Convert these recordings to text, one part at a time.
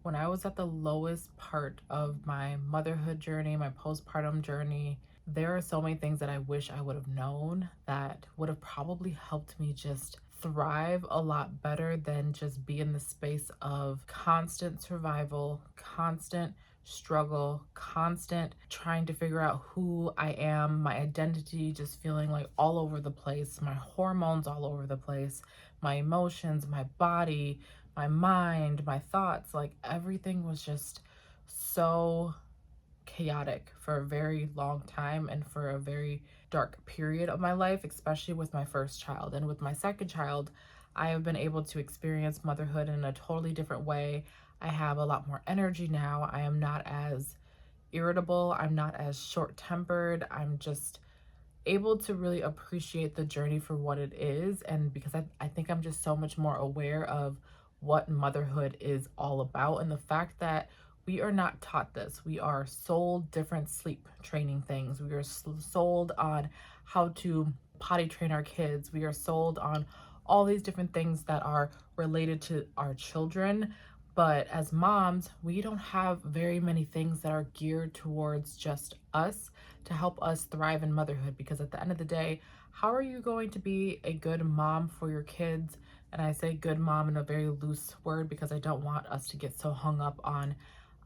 When I was at the lowest part of my motherhood journey, my postpartum journey, there are so many things that I wish I would have known that would have probably helped me just thrive a lot better than just be in the space of constant survival, constant struggle, constant trying to figure out who I am, my identity just feeling like all over the place, my hormones all over the place, my emotions, my body, my mind, my thoughts, like everything was just so chaotic for a very long time and for a very dark period of my life, especially with my first child. And with my second child, I have been able to experience motherhood in a totally different way. I have a lot more energy now. I am not as irritable. I'm not as short tempered. I'm just able to really appreciate the journey for what it is. And because I think I'm just so much more aware of what motherhood is all about and the fact that we are not taught this. We are sold different sleep training things. We are sold on how to potty train our kids. We are sold on all these different things that are related to our children. But as moms, we don't have very many things that are geared towards just us to help us thrive in motherhood, because at the end of the day, how are you going to be a good mom for your kids? And I say good mom in a very loose word because I don't want us to get so hung up on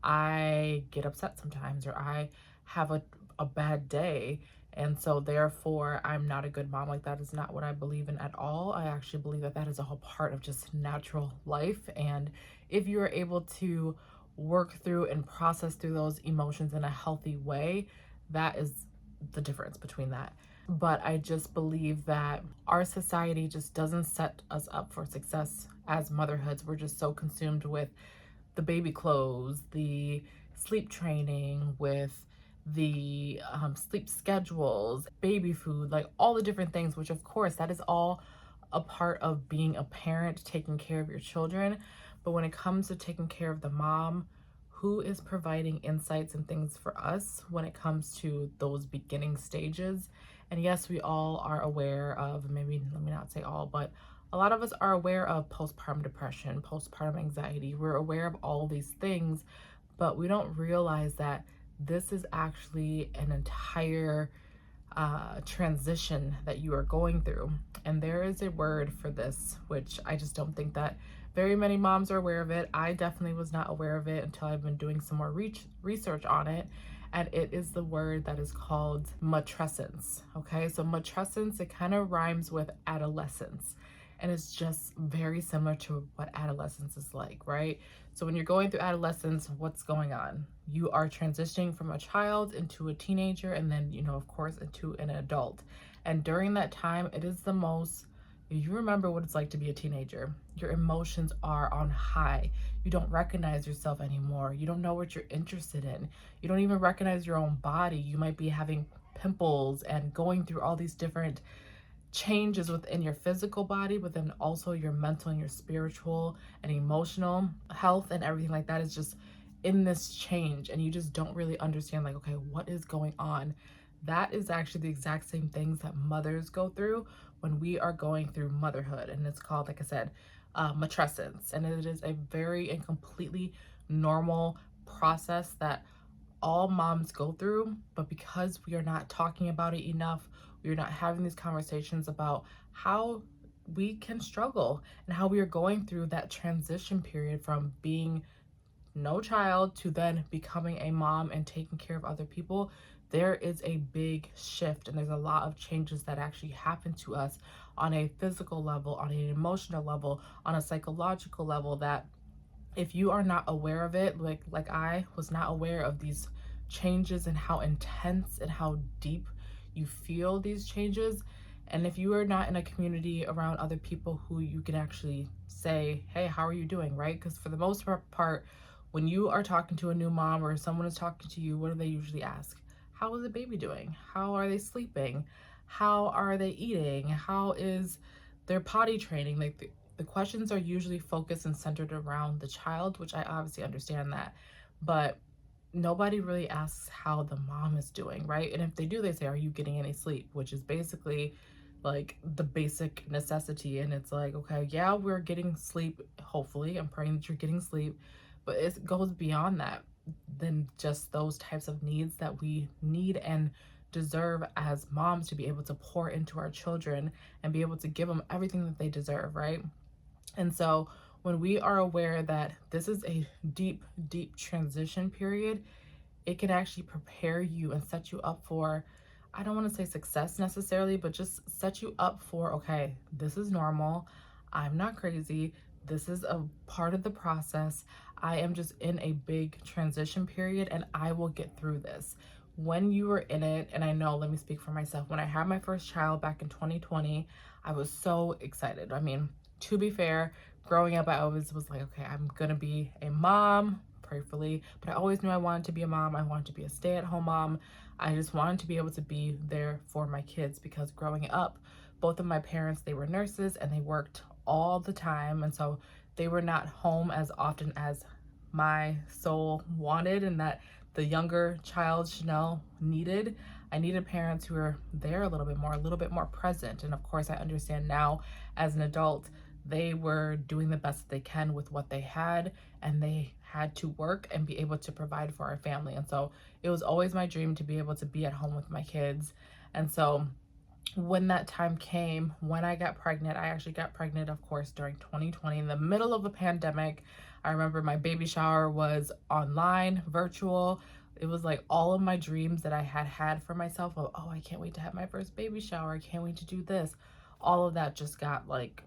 I get upset sometimes or I have a bad day. And so therefore I'm not a good mom. Like, that is not what I believe in at all. I actually believe that that is a whole part of just natural life. And if you are able to work through and process through those emotions in a healthy way, that is the difference between that. But I just believe that our society just doesn't set us up for success as motherhoods. We're just so consumed with the baby clothes, the sleep training, with the sleep schedules, baby food, like all the different things, which of course that is all a part of being a parent, taking care of your children. But when it comes to taking care of the mom, who is providing insights and things for us when it comes to those beginning stages? And yes, we all are aware of, maybe let me not say all, but a lot of us are aware of postpartum depression, postpartum anxiety. We're aware of all these things, but we don't realize that this is actually an entire transition that you are going through. And there is a word for this, which I just don't think that very many moms are aware of it. I definitely was not aware of it until I've been doing some more research on it. And it is the word that is called matrescence. Okay, so matrescence, it kind of rhymes with adolescence. And it's just very similar to what adolescence is like, right? So when you're going through adolescence, what's going on? You are transitioning from a child into a teenager and then, of course, into an adult. And during that time, it is the most, if you remember what it's like to be a teenager, your emotions are on high. You don't recognize yourself anymore. You don't know what you're interested in. You don't even recognize your own body. You might be having pimples and going through all these different changes within your physical body, but then also your mental and your spiritual and emotional health and everything like that is just in this change. And you just don't really understand, like, okay, what is going on? That is actually the exact same things that mothers go through when we are going through motherhood. And it's called, like I said, matrescence. And it is a very and completely normal process that all moms go through, but because we are not talking about it enough, we are not having these conversations about how we can struggle and how we are going through that transition period from being no child to then becoming a mom and taking care of other people. There is a big shift and there's a lot of changes that actually happen to us on a physical level, on an emotional level, on a psychological level, that if you are not aware of it, like I was not aware of these changes and how intense and how deep you feel these changes, and if you are not in a community around other people who you can actually say, hey, how are you doing, right? Because for the most part, when you are talking to a new mom or someone is talking to you, what do they usually ask? How is the baby doing? How are they sleeping? How are they eating? How is their potty training? Like, the questions are usually focused and centered around the child, which I obviously understand that, but nobody really asks how the mom is doing, right? And if they do, they say, are you getting any sleep? Which is basically like the basic necessity. And it's like, okay, yeah, we're getting sleep. Hopefully, I'm praying that you're getting sleep, but it goes beyond that than just those types of needs that we need and deserve as moms, to be able to pour into our children and be able to give them everything that they deserve, right? And so when we are aware that this is a deep, deep transition period, it can actually prepare you and set you up for, I don't want to say success necessarily, but just set you up for, okay, this is normal. I'm not crazy. This is a part of the process. I am just in a big transition period and I will get through this. When you were in it, and I know, let me speak for myself, when I had my first child back in 2020, I was so excited. I mean, to be fair, growing up, I always was like, okay, I'm gonna be a mom, prayerfully, but I always knew I wanted to be a mom. I wanted to be a stay-at-home mom. I just wanted to be able to be there for my kids, because growing up, both of my parents, they were nurses and they worked all the time, and so they were not home as often as my soul wanted, and that the younger child Chanel needed. I needed parents who were there a little bit more present. And of course, I understand now as an adult, they were doing the best that they can with what they had, and they had to work and be able to provide for our family. And so it was always my dream to be able to be at home with my kids. And so when that time came, when I got pregnant, I actually got pregnant, of course, during 2020, in the middle of a pandemic. I remember my baby shower was online, virtual. It was like all of my dreams that I had had for myself of, oh, I can't wait to have my first baby shower. I can't wait to do this. All of that just got like,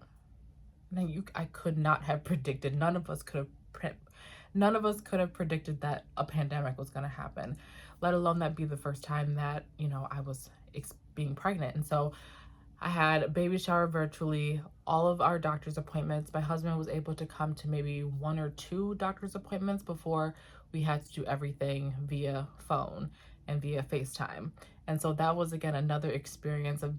I could not have predicted. None of us could have predicted that a pandemic was going to happen, let alone that be the first time that, I was being pregnant. And so I had a baby shower virtually, all of our doctor's appointments. My husband was able to come to maybe one or two doctor's appointments before we had to do everything via phone and via FaceTime. And so that was, again, another experience of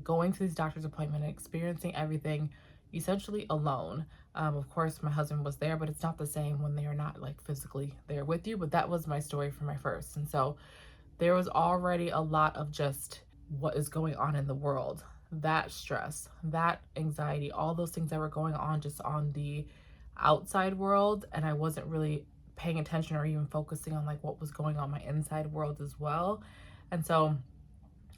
going to these doctor's appointments and experiencing everything essentially alone. Of course, my husband was there, but it's not the same when they are not like physically there with you. But that was my story for my first. And so there was already a lot of just what is going on in the world, that stress, that anxiety, all those things that were going on just on the outside world. And I wasn't really paying attention or even focusing on like what was going on my inside world as well. And so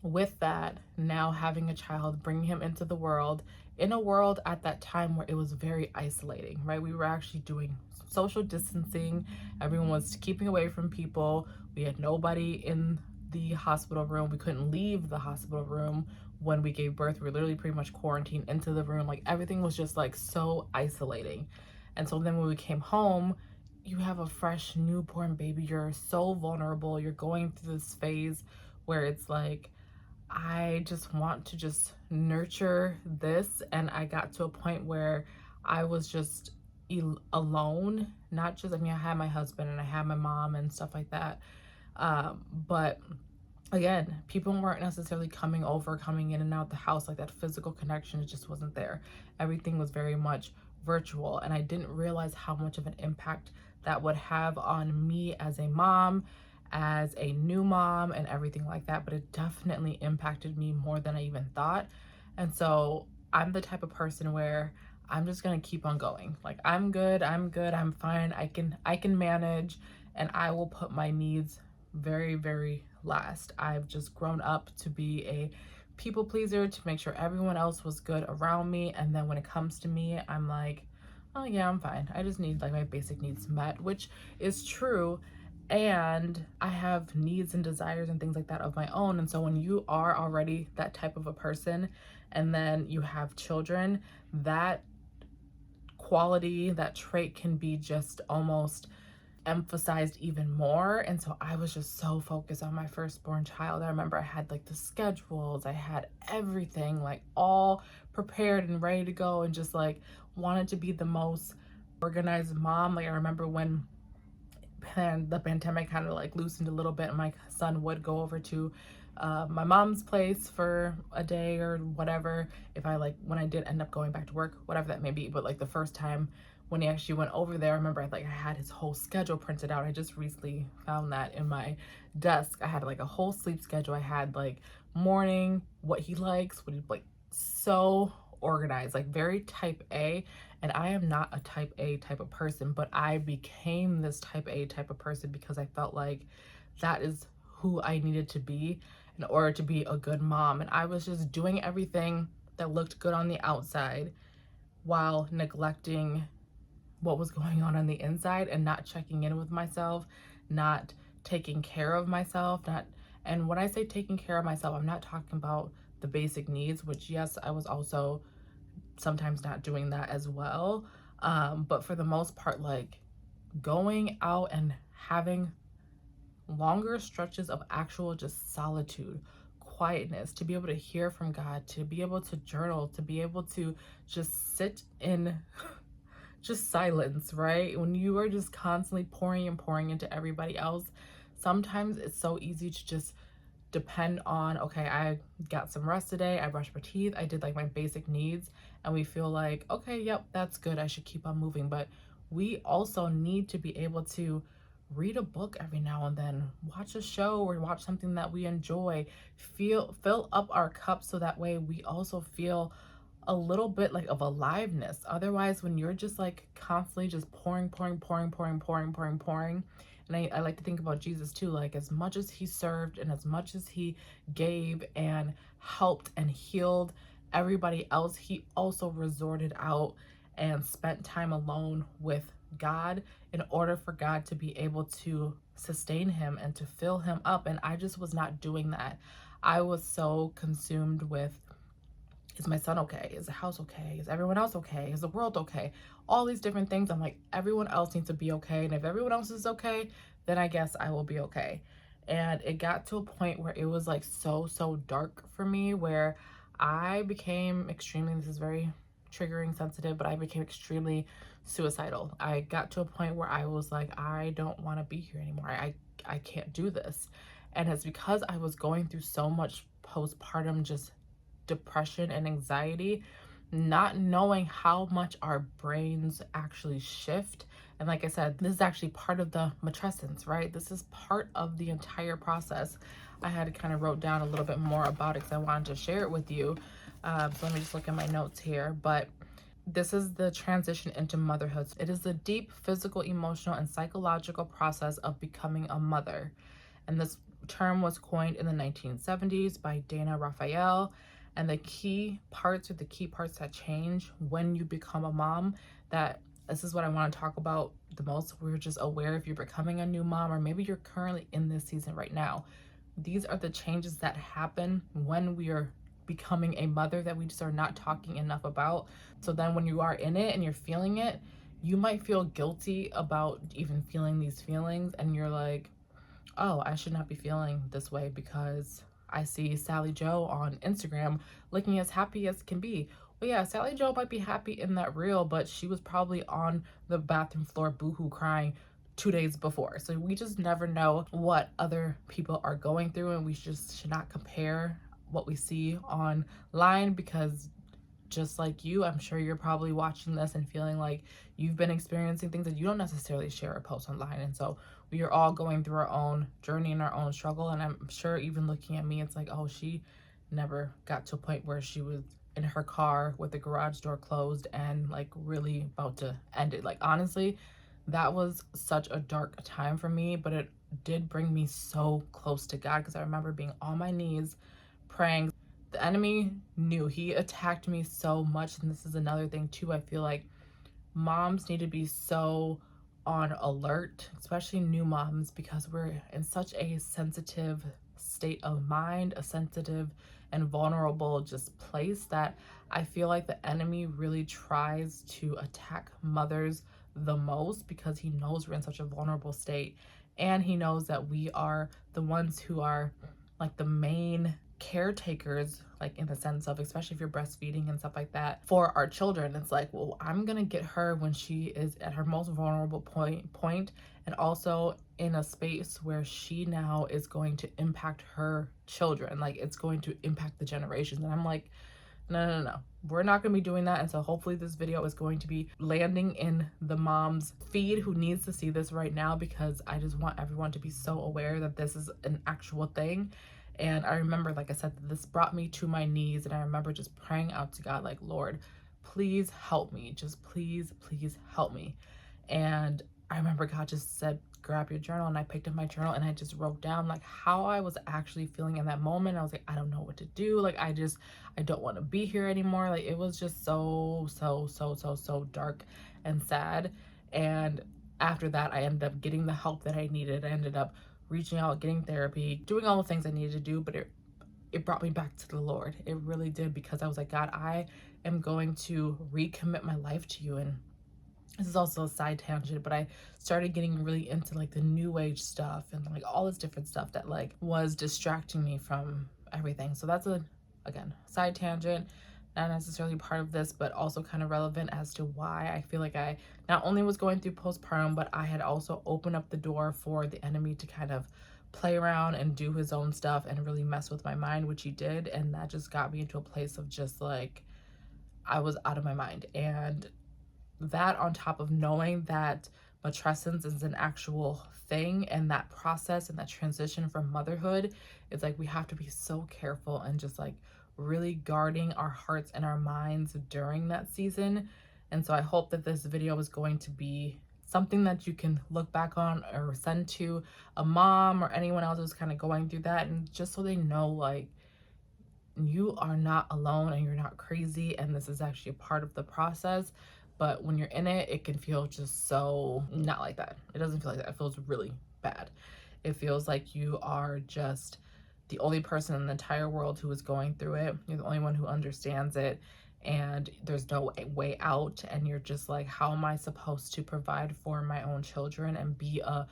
with that, now having a child, bringing him into the world, in a world at that time where it was very isolating, right? We were actually doing social distancing. Everyone was keeping away from people. We had nobody in the hospital room. We couldn't leave the hospital room when we gave birth. We were literally pretty much quarantined into the room. Like everything was just like so isolating. And so then when we came home, you have a fresh newborn baby. You're so vulnerable. You're going through this phase where it's like, I just want to just nurture this. And I got to a point where I was just alone. Not just, I mean, I had my husband and I had my mom and stuff like that. But again, people weren't necessarily coming in and out the house. Like that physical connection, it just wasn't there. Everything was very much virtual. And I didn't realize how much of an impact that would have on me as a mom, as a new mom, and everything like that. But it definitely impacted me more than I even thought. And so I'm the type of person where I'm just gonna keep on going. Like I'm good, I'm fine, I can manage, and I will put my needs very, very last. I've just grown up to be a people pleaser, to make sure everyone else was good around me, and then when it comes to me, I'm like, oh yeah, I'm fine. I just need like my basic needs met, which is true. And I have needs and desires and things like that of my own. And so when you are already that type of a person and then you have children, that quality, that trait can be just almost emphasized even more. And so I was just so focused on my firstborn child. I remember I had like the schedules, I had everything like all prepared and ready to go, and just like wanted to be the most organized mom. Like I remember when the pandemic kind of like loosened a little bit, my son would go over to my mom's place for a day or whatever, if I like, when I did end up going back to work, whatever that may be. But like the first time when he actually went over there, I remember I had his whole schedule printed out. I just recently found that in my desk. I had like a whole sleep schedule. I had like morning, what he likes, what he like, so organized, like very type A. And I am not a type A type of person, but I became this type A type of person because I felt like that is who I needed to be in order to be a good mom. And I was just doing everything that looked good on the outside while neglecting what was going on the inside and not checking in with myself, not taking care of myself, not and when I say taking care of myself, I'm not talking about the basic needs, which yes, I was also sometimes not doing that as well. But for the most part, like going out and having longer stretches of actual just solitude, quietness, to be able to hear from God, to be able to journal, to be able to just sit in just silence, right? When you are just constantly pouring and pouring into everybody else, sometimes it's so easy to just depend on, okay, I got some rest today, I brushed my teeth, I did like my basic needs, and we feel like, okay, yep, that's good, I should keep on moving. But we also need to be able to read a book every now and then, watch a show or watch something that we enjoy, fill up our cup so that way we also feel a little bit like of aliveness. Otherwise, when you're just like constantly just pouring, and I like to think about Jesus too, like as much as he served and as much as he gave and helped and healed everybody else, he also resorted out and spent time alone with God in order for God to be able to sustain him and to fill him up. And I just was not doing that. I was so consumed with, is my son okay? Is the house okay? Is everyone else okay? Is the world okay? All these different things. I'm like, everyone else needs to be okay. And if everyone else is okay, then I guess I will be okay. And it got to a point where it was like so dark for me, where I became extremely, this is very triggering, sensitive, but I became extremely suicidal. I got to a point where I was like, I don't want to be here anymore. I can't do this. And it's because I was going through so much postpartum just depression and anxiety, not knowing how much our brains actually shift. And like I said, this is actually part of the matrescence, right? This is part of the entire process. I had kind of wrote down a little bit more about it because I wanted to share it with you. So let me just look at my notes here. But this is the transition into motherhood. It is the deep physical, emotional, and psychological process of becoming a mother. And this term was coined in the 1970s by Dana Raphael. And the key parts that change when you become a mom, that this is what I want to talk about the most. We're just aware if you're becoming a new mom, or maybe you're currently in this season right now. These are the changes that happen when we are becoming a mother that we just are not talking enough about. So then when you are in it and you're feeling it, you might feel guilty about even feeling these feelings, and you're like, oh, I should not be feeling this way because I see Sally Joe on Instagram looking as happy as can be. Well, yeah, Sally Joe might be happy in that reel, but she was probably on the bathroom floor boohoo crying 2 days before. So we just never know what other people are going through, and we just should not compare what we see online, because just like you, I'm sure you're probably watching this and feeling like you've been experiencing things that you don't necessarily share or post online. And so we are all going through our own journey and our own struggle. And I'm sure even looking at me, it's like, oh, she never got to a point where she was in her car with the garage door closed and like really about to end it. Like, honestly, that was such a dark time for me, but it did bring me so close to God, because I remember being on my knees praying. The enemy knew, he attacked me so much. And this is another thing too, I feel like moms need to be so on alert, especially new moms, because we're in such a sensitive state of mind, a sensitive and vulnerable just place, that I feel like the enemy really tries to attack mothers the most, because he knows we're in such a vulnerable state, and he knows that we are the ones who are like the main caretakers, like in the sense of, especially if you're breastfeeding and stuff like that, for our children. It's like, well, I'm gonna get her when she is at her most vulnerable point, and also in a space where she now is going to impact her children, like it's going to impact the generations. And I'm like, no, we're not going to be doing that. And so hopefully this video is going to be landing in the mom's feed who needs to see this right now, because I just want everyone to be so aware that this is an actual thing. And I remember, like I said, this brought me to my knees, and I remember just praying out to God, like, Lord, please help me. Just please, please help me. And I remember God just said, grab your journal. And I picked up my journal and I just wrote down like how I was actually feeling in that moment. I was like, I don't know what to do. Like, I don't want to be here anymore. Like, it was just so dark and sad. And after that, I ended up getting the help that I needed. I ended up reaching out, getting therapy, doing all the things I needed to do. But it brought me back to the Lord. It really did, because I was like, God, I am going to recommit my life to you. And this is also a side tangent, but I started getting really into like the new age stuff and like all this different stuff that like was distracting me from everything. So that's again, side tangent, not necessarily part of this, but also kind of relevant as to why I feel like I not only was going through postpartum, but I had also opened up the door for the enemy to kind of play around and do his own stuff and really mess with my mind, which he did. And that just got me into a place of just like, I was out of my mind. And that, on top of knowing that matrescence is an actual thing, and that process and that transition from motherhood, it's like we have to be so careful and just like really guarding our hearts and our minds during that season. And so I hope that this video is going to be something that you can look back on or send to a mom or anyone else who's kind of going through that, and just so they know like you are not alone and you're not crazy, and this is actually a part of the process. But when you're in it, it can feel just so not like that. It doesn't feel like that. It feels really bad. It feels like you are just the only person in the entire world who is going through it. You're the only one who understands it, and there's no way out. And you're just like, how am I supposed to provide for my own children and be a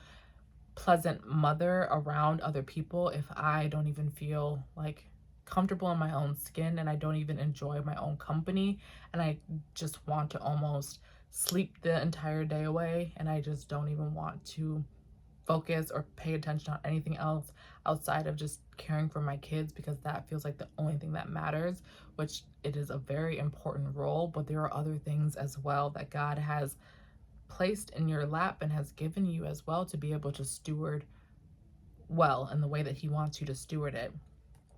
pleasant mother around other people if I don't even feel like comfortable in my own skin, and I don't even enjoy my own company, and I just want to almost sleep the entire day away, and I just don't even want to focus or pay attention on anything else outside of just caring for my kids, because that feels like the only thing that matters, which it is a very important role, but there are other things as well that God has placed in your lap and has given you as well to be able to steward well in the way that he wants you to steward it.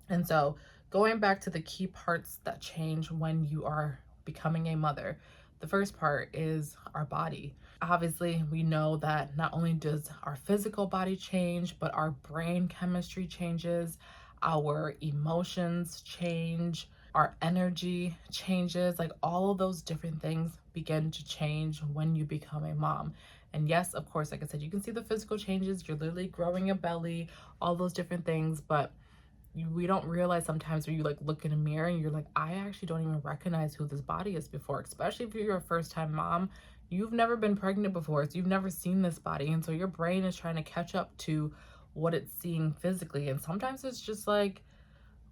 And so, going back to the key parts that change when you are becoming a mother, the first part is our body. Obviously, we know that not only does our physical body change, but our brain chemistry changes, our emotions change, our energy changes. Like, all of those different things begin to change when you become a mom. And yes, of course, like I said, you can see the physical changes. You're literally growing a belly, all those different things, but we don't realize sometimes when you like look in a mirror and you're like, I actually don't even recognize who this body is before, especially if you're a first-time mom. You've never been pregnant before, so you've never seen this body, and so your brain is trying to catch up to what it's seeing physically, and sometimes it's just like,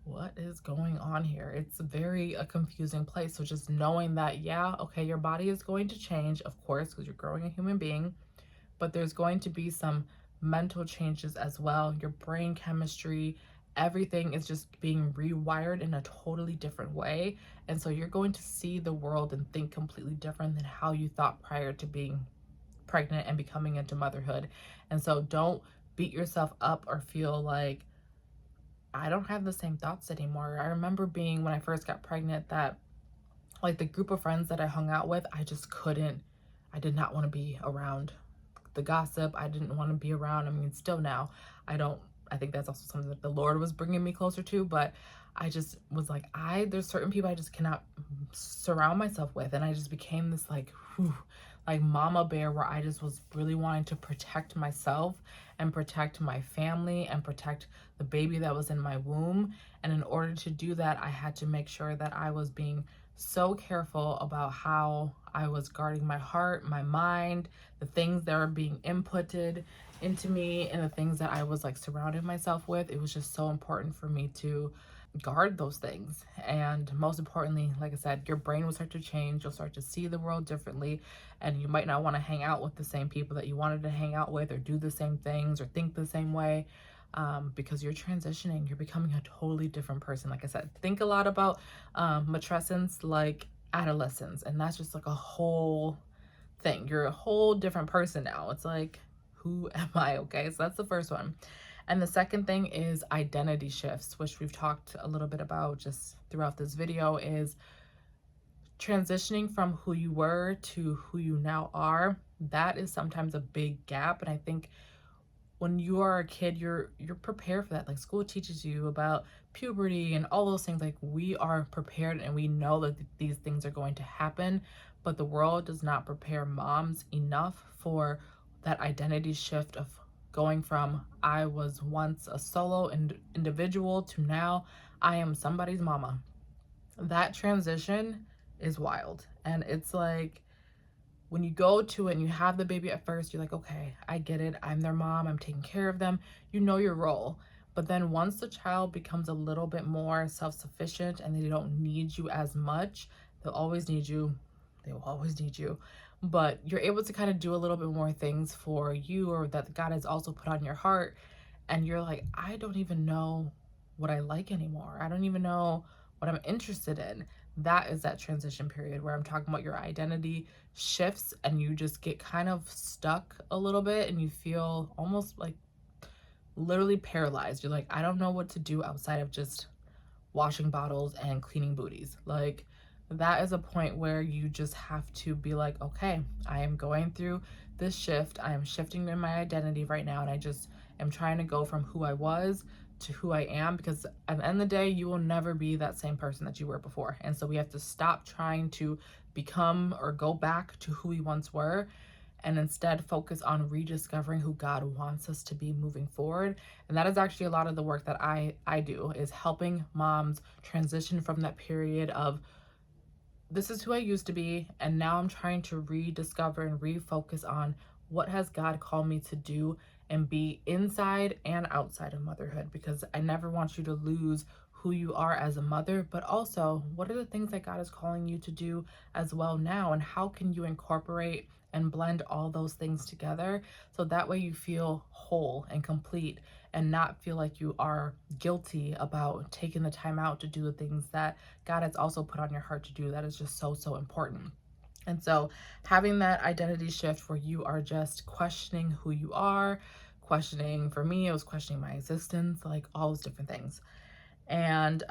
what is going on here? It's very a confusing place. So just knowing that, yeah, okay, your body is going to change, of course, because you're growing a human being, but there's going to be some mental changes as well. Your brain chemistry, everything is just being rewired in a totally different way. And so you're going to see the world and think completely different than how you thought prior to being pregnant and becoming into motherhood. And so don't beat yourself up or feel like, I don't have the same thoughts anymore. I remember being, when I first got pregnant, that like the group of friends that I hung out with, I did not want to be around the gossip. I didn't want to be around. I mean, still now, I think that's also something that the Lord was bringing me closer to, but I just was like, there's certain people I just cannot surround myself with. And I just became this like, like mama bear, where I just was really wanting to protect myself and protect my family and protect the baby that was in my womb. And in order to do that, I had to make sure that I was being so careful about how I was guarding my heart, my mind, the things that were being inputted into me, and the things that I was like surrounding myself with. It was just so important for me to guard those things. And most importantly, like I said, your brain will start to change. You'll start to see the world differently, and you might not want to hang out with the same people that you wanted to hang out with, or do the same things, or think the same way. Because you're transitioning, you're becoming a totally different person. Like I said, think a lot about matrescence like adolescence, and that's just like a whole thing. You're a whole different person now. It's like, who am I? Okay, so that's the first one. And the second thing is identity shifts, which we've talked a little bit about just throughout this video, is transitioning from who you were to who you now are, that is sometimes a big gap. And I think when you are a kid, you're prepared for that. Like, school teaches you about puberty and all those things. Like, we are prepared and we know that these things are going to happen, but the world does not prepare moms enough for that identity shift of going from I was once a solo individual to now I am somebody's mama. That transition is wild. And it's like, when you go to it and you have the baby at first, you're like, okay, I get it. I'm their mom. I'm taking care of them. You know your role. But then once the child becomes a little bit more self-sufficient and they don't need you as much, they'll always need you. They will always need you. But you're able to kind of do a little bit more things for you, or that God has also put on your heart. And you're like, I don't even know what I like anymore. I don't even know what I'm interested in. That is that transition period where I'm talking about your identity shifts and you just get kind of stuck a little bit and you feel almost like literally paralyzed. You're like, I don't know what to do outside of just washing bottles and cleaning booties. Like, that is a point where you just have to be like, okay, I am going through this shift. I am shifting in my identity right now. And I just am trying to go from who I was to who I am, because at the end of the day, you will never be that same person that you were before. And so we have to stop trying to become or go back to who we once were, and instead focus on rediscovering who God wants us to be moving forward. And that is actually a lot of the work that I do, is helping moms transition from that period of this is who I used to be, and now I'm trying to rediscover and refocus on what has God called me to do and be inside and outside of motherhood, because I never want you to lose who you are as a mother, but also what are the things that God is calling you to do as well now, and how can you incorporate and blend all those things together so that way you feel whole and complete and not feel like you are guilty about taking the time out to do the things that God has also put on your heart to do. That is just so, so important. And so having that identity shift where you are just questioning who you are, questioning, for me, it was questioning my existence, like all those different things. And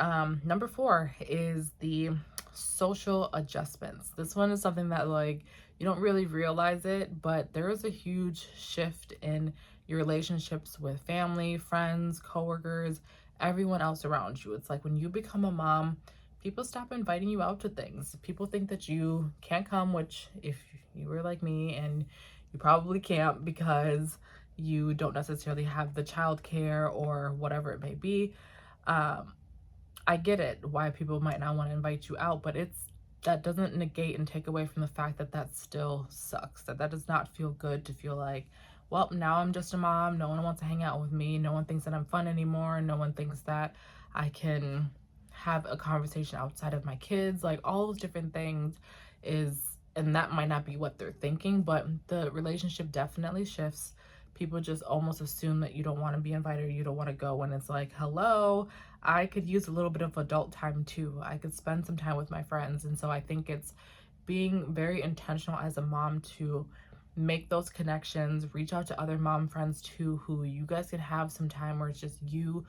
number 4 is the social adjustments. This one is something that, like, you don't really realize it, but there is a huge shift in your relationships with family, friends, coworkers, everyone else around you. It's like when you become a mom, people stop inviting you out to things. People think that you can't come, which if you were like me, and you probably can't because you don't necessarily have the childcare or whatever it may be. um, I get it why people might not want to invite you out, but that doesn't negate and take away from the fact that that still sucks. That does not feel good, to feel like, well, now I'm just a mom. No one wants to hang out with me. No one thinks that I'm fun anymore. No one thinks that I can have a conversation outside of my kids. Like, all those different things and that might not be what they're thinking, but the relationship definitely shifts. People just almost assume that you don't want to be invited or you don't want to go, when it's like, hello, I could use a little bit of adult time too. I could spend some time with my friends. And so I think it's being very intentional as a mom to make those connections, reach out to other mom friends too, who you guys can have some time where it's just you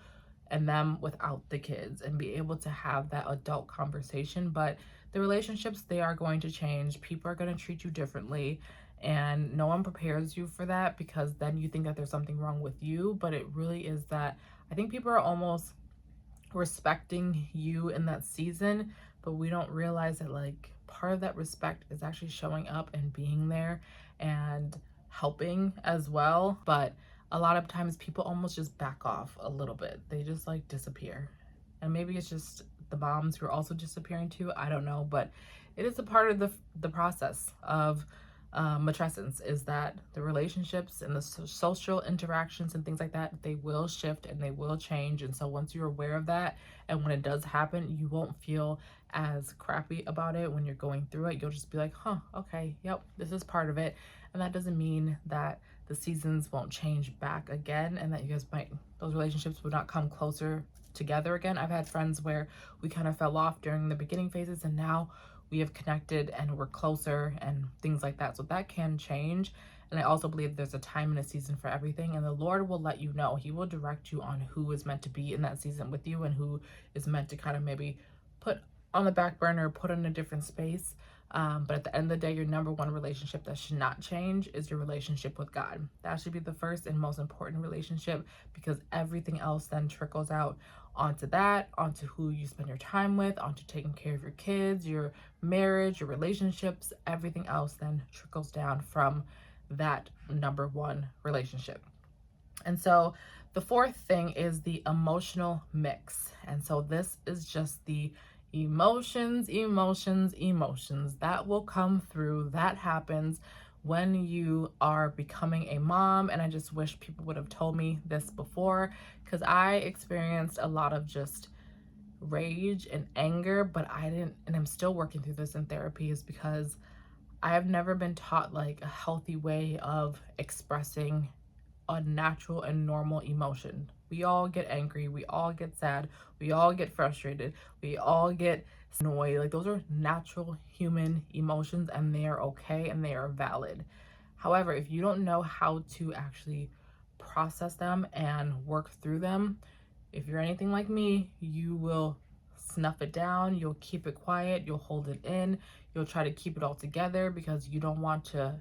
and them without the kids, and be able to have that adult conversation. But the relationships, they are going to change. People are going to treat you differently, and no one prepares you for that, because then you think that there's something wrong with you. But it really is that I think people are almost respecting you in that season, but we don't realize that, like, part of that respect is actually showing up and being there and helping as well. But a lot of times people almost just back off a little bit. They just like disappear. And maybe it's just the moms who are also disappearing too. I don't know, but it is a part of the process of matrescence, is that the relationships and the social interactions and things like that, they will shift and they will change. And so once you're aware of that, and when it does happen, you won't feel as crappy about it when you're going through it. You'll just be like, huh, okay, yep, this is part of it. And that doesn't mean that the seasons won't change back again, and that you guys might, those relationships would not come closer together again. I've had friends where we kind of fell off during the beginning phases, and now we have connected and we're closer and things like that. So that can change. And I also believe there's a time and a season for everything, and the Lord will let you know. He will direct you on who is meant to be in that season with you, and who is meant to kind of maybe put on the back burner, put in a different space. But at the end of the day, your number one relationship that should not change is your relationship with God. That should be the first and most important relationship, because everything else then trickles out onto that, onto who you spend your time with, onto taking care of your kids, your marriage, your relationships. Everything else then trickles down from that number one relationship. And so the fourth thing is the emotional mix. And so this is just the emotions that will come through. That happens when you are becoming a mom. And I just wish people would have told me this before, because I experienced a lot of just rage and anger, but I didn't, and I'm still working through this in therapy, is because I have never been taught like a healthy way of expressing a natural and normal emotion. We all get angry, we all get sad, we all get frustrated, we all get annoyed. Like, those are natural human emotions, and they are okay and they are valid. However, if you don't know how to actually process them and work through them, if you're anything like me, you will snuff it down, you'll keep it quiet, you'll hold it in, you'll try to keep it all together because you don't want to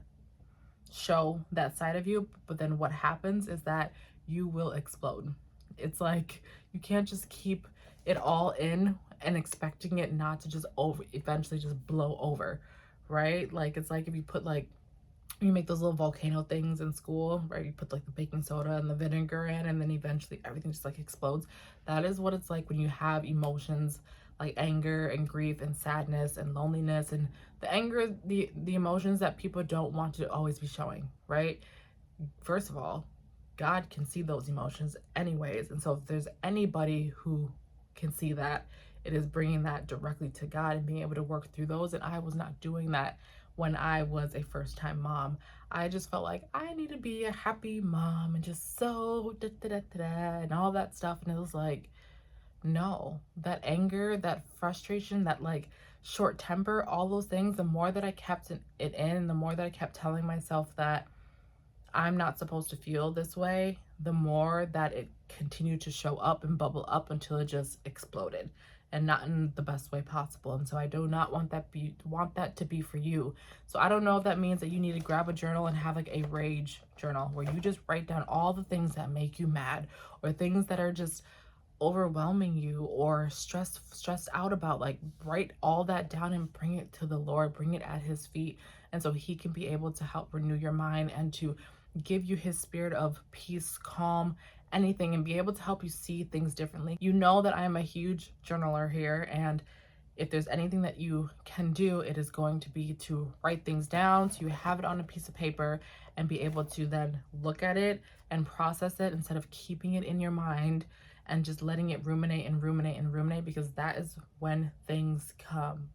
show that side of you. But then what happens is that you will explode. It's like you can't just keep it all in and expecting it not to just eventually just blow over, right? Like, it's like if you put like, you make those little volcano things in school, right? You put like the baking soda and the vinegar in, and then eventually everything just like explodes. That is what it's like when you have emotions like anger and grief and sadness and loneliness. And the anger, the emotions that people don't want to always be showing, right? First of all, God can see those emotions anyways. And so if there's anybody who can see that, it is bringing that directly to God and being able to work through those. And I was not doing that when I was a first-time mom. I just felt like I need to be a happy mom and just so da da da da da and all that stuff. And it was like, no, that anger, that frustration, that like short temper, all those things, the more that I kept it in, the more that I kept telling myself that I'm not supposed to feel this way, the more that it continued to show up and bubble up until it just exploded, and not in the best way possible. And so I do not want that to be for you. So I don't know if that means that you need to grab a journal and have like a rage journal where you just write down all the things that make you mad, or things that are just overwhelming you or stressed out about. Like, write all that down and bring it to the Lord, bring it at his feet, and so he can be able to help renew your mind and to give you his spirit of peace, calm, anything, and be able to help you see things differently. You know that I am a huge journaler here, and if there's anything that you can do, it is going to be to write things down so you have it on a piece of paper and be able to then look at it and process it instead of keeping it in your mind and just letting it ruminate and ruminate and ruminate, because that is when things come,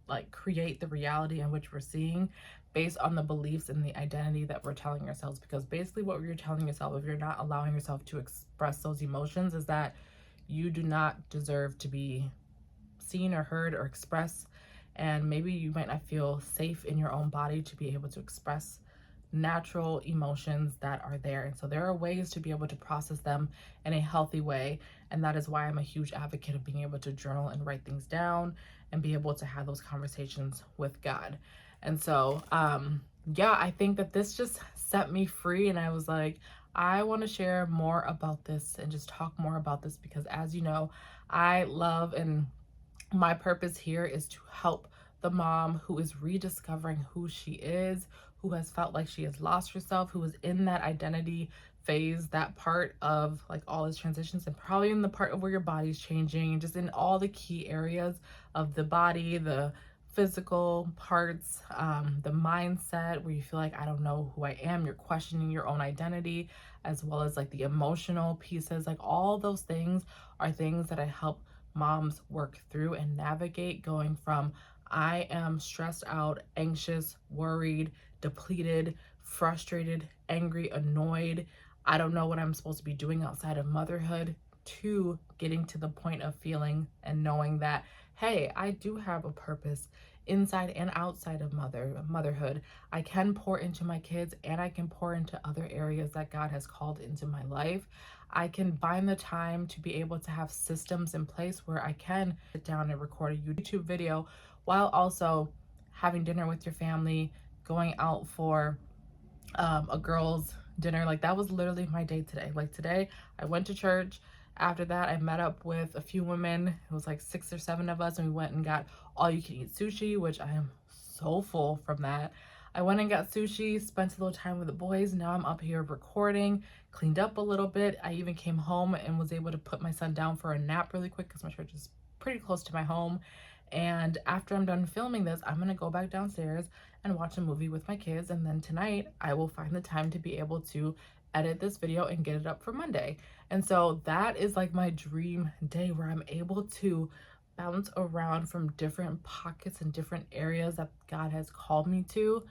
like, create the reality in which we're seeing based on the beliefs and the identity that we're telling ourselves. Because basically what you're telling yourself, if you're not allowing yourself to express those emotions, is that you do not deserve to be seen or heard or express. And maybe you might not feel safe in your own body to be able to express natural emotions that are there. And so there are ways to be able to process them in a healthy way. And that is why I'm a huge advocate of being able to journal and write things down and be able to have those conversations with God. And so, yeah, I think that this just set me free. And I was like, I want to share more about this and just talk more about this, because as you know, I love, and my purpose here is to help the mom who is rediscovering who she is, who has felt like she has lost herself, who is in that identity phase, that part of like all these transitions, and probably in the part of where your body's changing, and just in all the key areas of the body, the physical parts, the mindset, where you feel like, I don't know who I am, you're questioning your own identity, as well as like the emotional pieces. Like, all those things are things that I help moms work through and navigate, going from I am stressed out, anxious, worried, depleted, frustrated, angry, annoyed, I don't know what I'm supposed to be doing outside of motherhood, to getting to the point of feeling and knowing that, hey, I do have a purpose inside and outside of motherhood. I can pour into my kids and I can pour into other areas that God has called into my life. I can find the time to be able to have systems in place where I can sit down and record a YouTube video while also having dinner with your family, going out for a girls' dinner. Like that was literally my day today. Like today, I went to church. After that, I met up with a few women. It was like 6 or 7 of us, and we went and got all you can eat sushi, which I am so full from that. I went and got sushi, spent a little time with the boys. Now I'm up here recording, cleaned up a little bit. I even came home and was able to put my son down for a nap really quick because my church is pretty close to my home. And after I'm done filming this, I'm gonna go back downstairs and watch a movie with my kids. And then tonight, I will find the time to be able to edit this video and get it up for Monday. And so that is like my dream day where I'm able to bounce around from different pockets and different areas that God has called me to,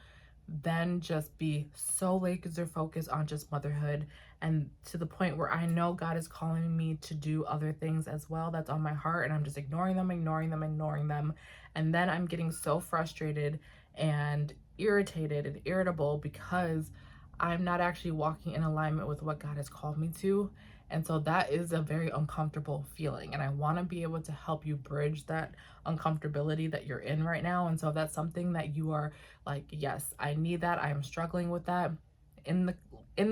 then just be so laser focused on just motherhood, and to the point where I know God is calling me to do other things as well that's on my heart, and I'm just ignoring them. And then I'm getting so frustrated and irritated and irritable because I'm not actually walking in alignment with what God has called me to. And so that is a very uncomfortable feeling. And I want to be able to help you bridge that uncomfortability that you're in right now. And so if that's something that you are like, yes, I need that, I am struggling with that, in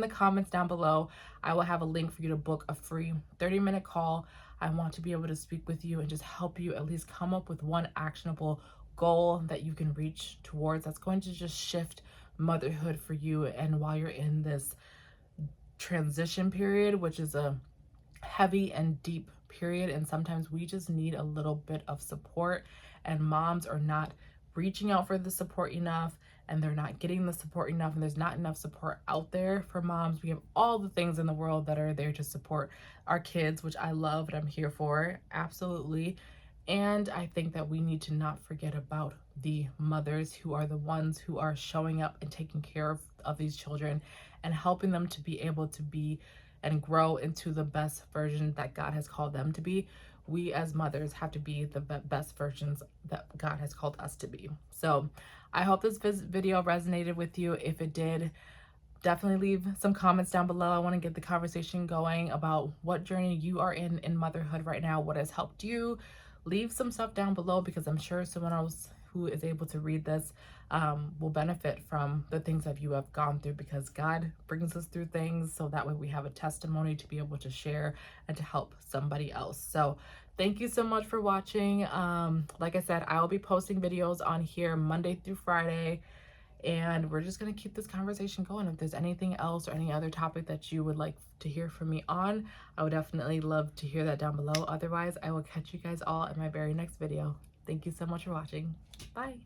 the comments down below, I will have a link for you to book a free 30-minute call. I want to be able to speak with you and just help you at least come up with one actionable goal that you can reach towards that's going to just shift motherhood for you. And while you're in this transition period, which is a heavy and deep period, and sometimes we just need a little bit of support, and moms are not reaching out for the support enough, and they're not getting the support enough, and there's not enough support out there for moms. We have all the things in the world that are there to support our kids, which I love and I'm here for, absolutely. And I think that we need to not forget about the mothers who are the ones who are showing up and taking care of these children and helping them to be able to be and grow into the best version that God has called them to be. We as mothers have to be the best versions that God has called us to be. So I hope this video resonated with you. If it did, definitely leave some comments down below. I want to get the conversation going about what journey you are in motherhood right now, what has helped you. Leave some stuff down below because I'm sure someone else who is able to read this will benefit from the things that you have gone through, because God brings us through things so that way we have a testimony to be able to share and to help somebody else. So thank you so much for watching. Like I said, I will be posting videos on here Monday through Friday, and we're just going to keep this conversation going. If there's anything else or any other topic that you would like to hear from me on, I would definitely love to hear that down below. Otherwise, I will catch you guys all in my very next video. Thank you so much for watching. Bye.